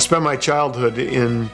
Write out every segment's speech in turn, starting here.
spent my childhood in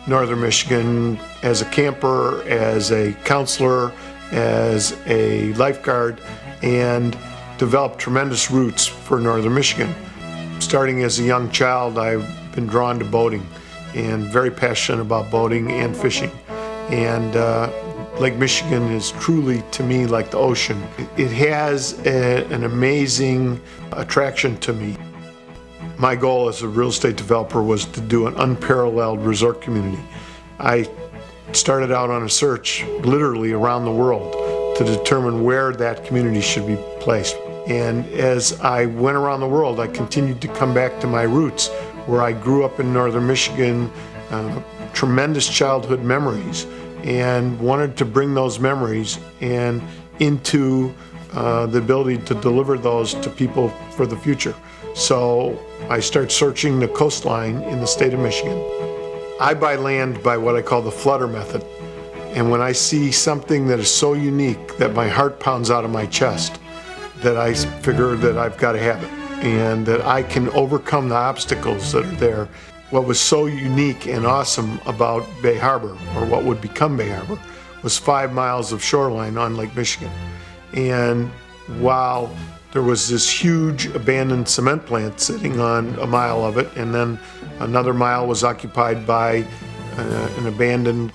northern Michigan as a camper, as a counselor, as a lifeguard, and developed tremendous roots for northern Michigan. Starting as a young child, I've been drawn to boating and very passionate about boating and fishing. And Lake Michigan is truly, to me, like the ocean. It has an amazing attraction to me. My goal as a real estate developer was to do an unparalleled resort community. I started out on a search literally around the world to determine where that community should be placed. And as I went around the world, I continued to come back to my roots, where I grew up in northern Michigan, tremendous childhood memories, and wanted to bring those memories and into the ability to deliver those to people for the future. So I start searching the coastline in the state of Michigan. I buy land by what I call the flutter method. And when I see something that is so unique that my heart pounds out of my chest, that I figure that I've got to have it and that I can overcome the obstacles that are there. What was so unique and awesome about Bay Harbor, or what would become Bay Harbor, was 5 miles of shoreline on Lake Michigan. And while there was this huge abandoned cement plant sitting on a mile of it, and then another mile was occupied by an abandoned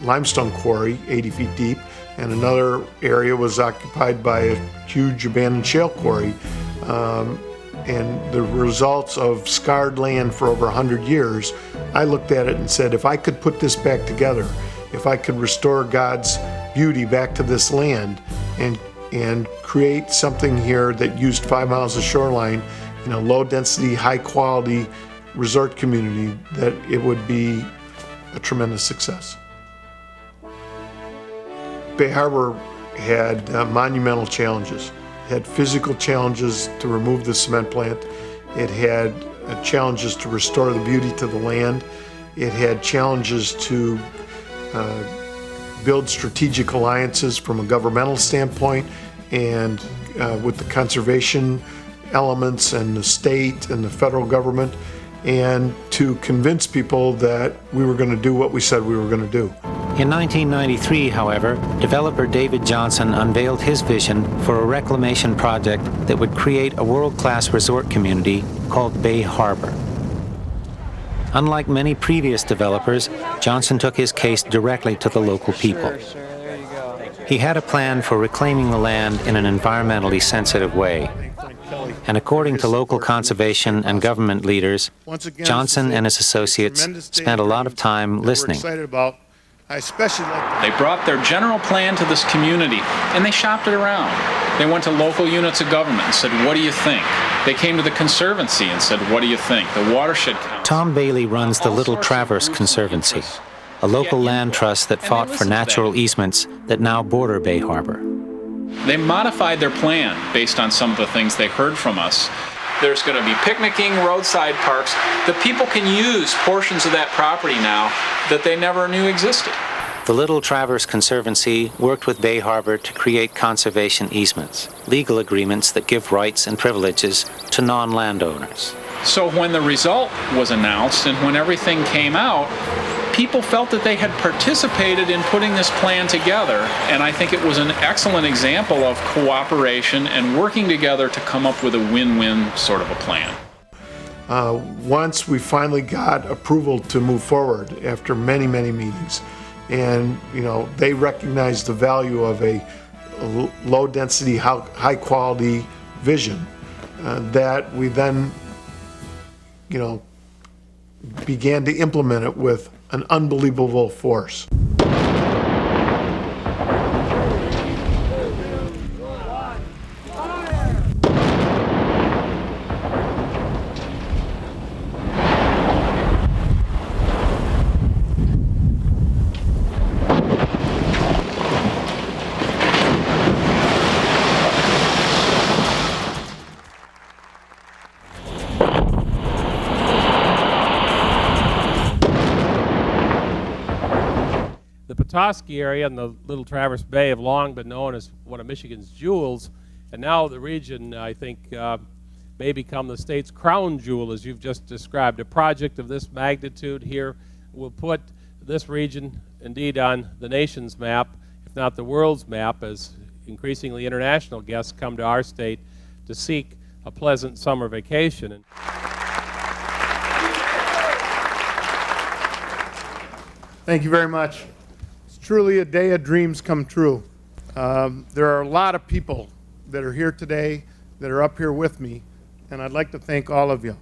limestone quarry 80 feet deep, and another area was occupied by a huge abandoned shale quarry. And the results of scarred land for over 100 years, I looked at it and said, if I could put this back together, if I could restore God's beauty back to this land and create something here that used 5 miles of shoreline in a low density, high quality resort community, that it would be a tremendous success. Bay Harbor had monumental challenges. It had physical challenges to remove the cement plant. It had challenges to restore the beauty to the land. It had challenges to build strategic alliances from a governmental standpoint and with the conservation elements and the state and the federal government, and to convince people that we were going to do what we said we were going to do. In 1993, however, developer David Johnson unveiled his vision for a reclamation project that would create a world-class resort community called Bay Harbor. Unlike many previous developers, Johnson took his case directly to the local people. He had a plan for reclaiming the land in an environmentally sensitive way. And according to local conservation and government leaders, Johnson and his associates spent a lot of time listening. They brought their general plan to this community, and they shopped it around. They went to local units of government and said, what do you think? They came to the Conservancy and said, what do you think? The Watershed Council. Tom Bailey runs the Little Traverse Conservancy, a local land trust that fought for natural easements that now border Bay Harbor. They modified their plan based on some of the things they heard from us. There's going to be picnicking, roadside parks. The people can use portions of that property now that they never knew existed. The Little Traverse Conservancy worked with Bay Harbor to create conservation easements, legal agreements that give rights and privileges to non-landowners. So when the result was announced and when everything came out, people felt that they had participated in putting this plan together, and I think it was an excellent example of cooperation and working together to come up with a win-win sort of a plan. Once we finally got approval to move forward after many, many meetings, and they recognized the value of a low density, high quality vision, that we then began to implement it with an unbelievable force. The Petoskey area and the Little Traverse Bay have long been known as one of Michigan's jewels, and now the region, I think, may become the state's crown jewel, as you've just described. A project of this magnitude here will put this region indeed on the nation's map, if not the world's map, as increasingly international guests come to our state to seek a pleasant summer vacation. Thank you very much. It's truly a day of dreams come true. There are a lot of people that are here today that are up here with me, and I'd like to thank all of you.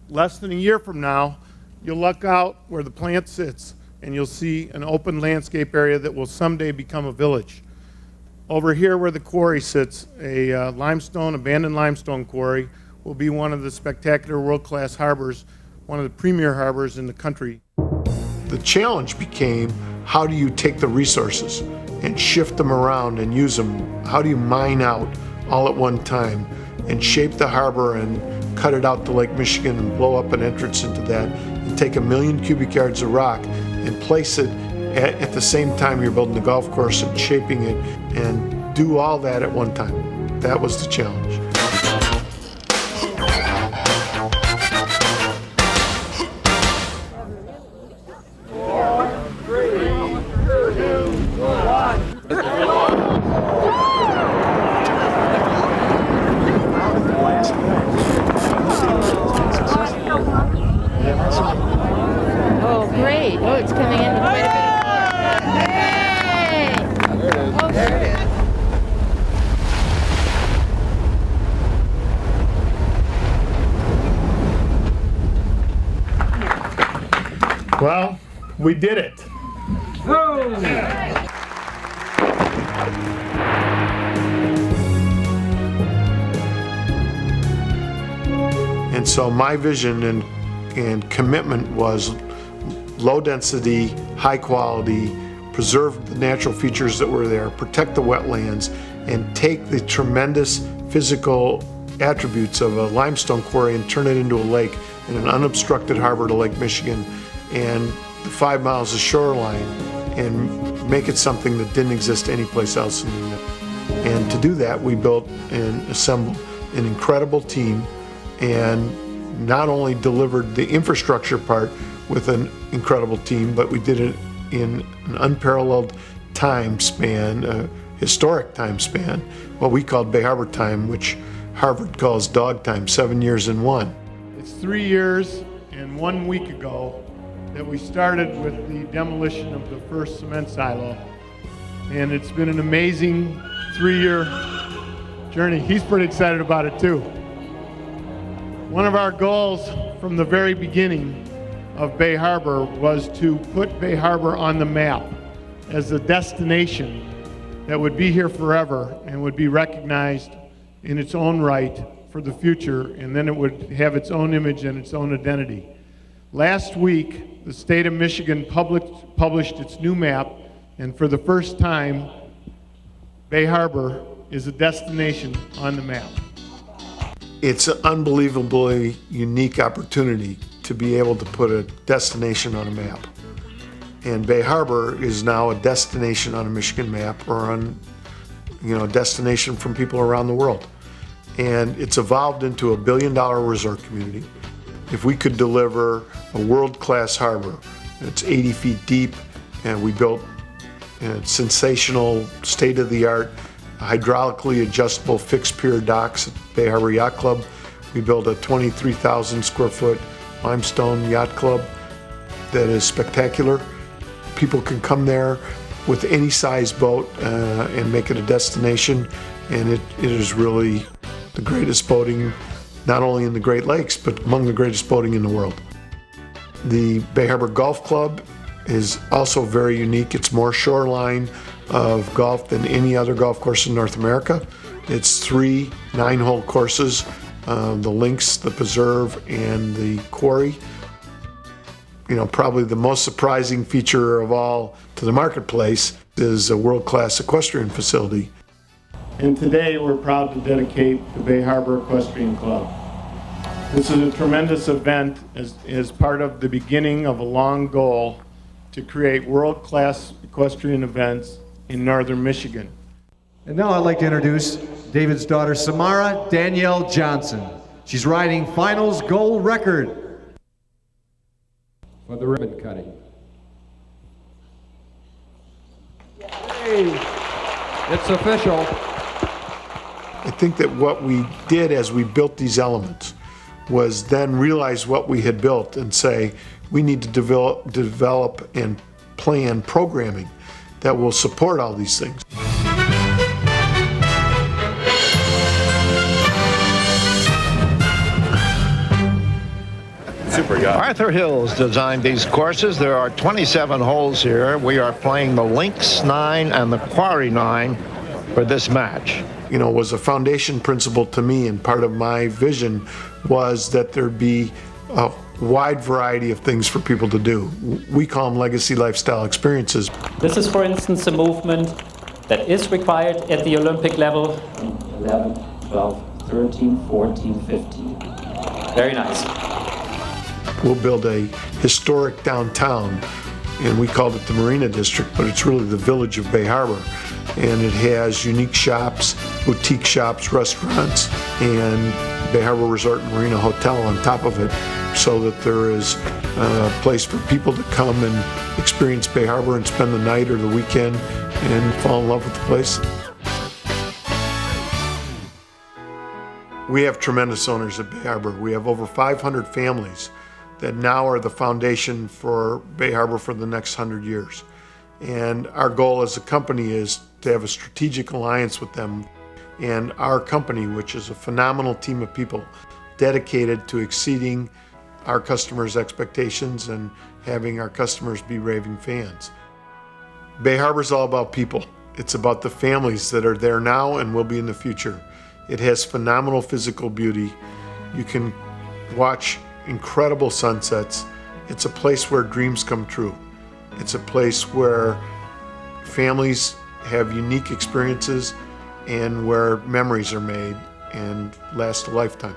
Less than a year from now, you'll look out where the plant sits and you'll see an open landscape area that will someday become a village. Over here where the quarry sits, a abandoned limestone quarry, will be one of the spectacular world-class harbors, one of the premier harbors in the country. The challenge became, how do you take the resources and shift them around and use them? How do you mine out all at one time and shape the harbor and cut it out to Lake Michigan and blow up an entrance into that and take 1 million cubic yards of rock and place it at the same time you're building the golf course and shaping it, and do all that at one time? That was the challenge. Oh, great. Oh, it's coming in with quite a bit of force. There it is. Well, we did it. And so my vision and commitment was low density, high quality, preserve the natural features that were there, protect the wetlands, and take the tremendous physical attributes of a limestone quarry and turn it into a lake in an unobstructed harbor to Lake Michigan and the 5 miles of shoreline, and make it something that didn't exist anyplace else in the United States. And to do that, we built and assembled an incredible team, and not only delivered the infrastructure part with an incredible team, but we did it in an unparalleled time span, a historic time span, what we called Bay Harbor time, which Harvard calls dog time, 7 years in one. It's 3 years and 1 week ago that we started with the demolition of the first cement silo. And it's been an amazing 3-year journey. He's pretty excited about it too. One of our goals from the very beginning of Bay Harbor was to put Bay Harbor on the map as a destination that would be here forever and would be recognized in its own right for the future, and then it would have its own image and its own identity. Last week, the state of Michigan published its new map, and for the first time, Bay Harbor is a destination on the map. It's an unbelievably unique opportunity to be able to put a destination on a map. And Bay Harbor is now a destination on a Michigan map, or on, a destination from people around the world. And it's evolved into a $1 billion resort community. If we could deliver a world-class harbor, it's 80 feet deep, and we built sensational, state-of-the-art, hydraulically adjustable fixed pier docks at Bay Harbor Yacht Club. We built a 23,000 square foot limestone yacht club that is spectacular. People can come there with any size boat and make it a destination, and it is really the greatest boating, not only in the Great Lakes, but among the greatest boating in the world. The Bay Harbor Golf Club is also very unique. It's more shoreline of golf than any other golf course in North America. It's 3 9-hole courses, the links, the preserve, and the quarry. Probably the most surprising feature of all to the marketplace is a world-class equestrian facility. And today we're proud to dedicate the Bay Harbor Equestrian Club. This is a tremendous event as part of the beginning of a long goal to create world-class equestrian events in northern Michigan. And now I'd like to introduce David's daughter, Samara Danielle Johnson. She's riding finals gold record for the ribbon cutting. Hey, it's official. I think that what we did as we built these elements was then realize what we had built and say, we need to develop and plan programming that will support all these things. Arthur Hills designed these courses. There are 27 holes here. We are playing the Lynx 9 and the Quarry 9 for this match. You know, was a foundation principle to me, and part of my vision was that there'd be a wide variety of things for people to do. We call them legacy lifestyle experiences. This is, for instance, a movement that is required at the Olympic level. 11, 12, 13, 14, 15. Very nice. We'll build a historic downtown, and we called it the Marina District, but it's really the village of Bay Harbor. And it has unique shops, boutique shops, restaurants, and Bay Harbor Resort and Marina Hotel on top of it, so that there is a place for people to come and experience Bay Harbor and spend the night or the weekend and fall in love with the place. We have tremendous owners at Bay Harbor. We have over 500 families that now are the foundation for Bay Harbor for the next 100 years. And our goal as a company is to have a strategic alliance with them. And our company, which is a phenomenal team of people dedicated to exceeding our customers' expectations and having our customers be raving fans. Bay Harbor is all about people. It's about the families that are there now and will be in the future. It has phenomenal physical beauty. You can watch incredible sunsets. It's a place where dreams come true. It's a place where families have unique experiences and where memories are made and last a lifetime.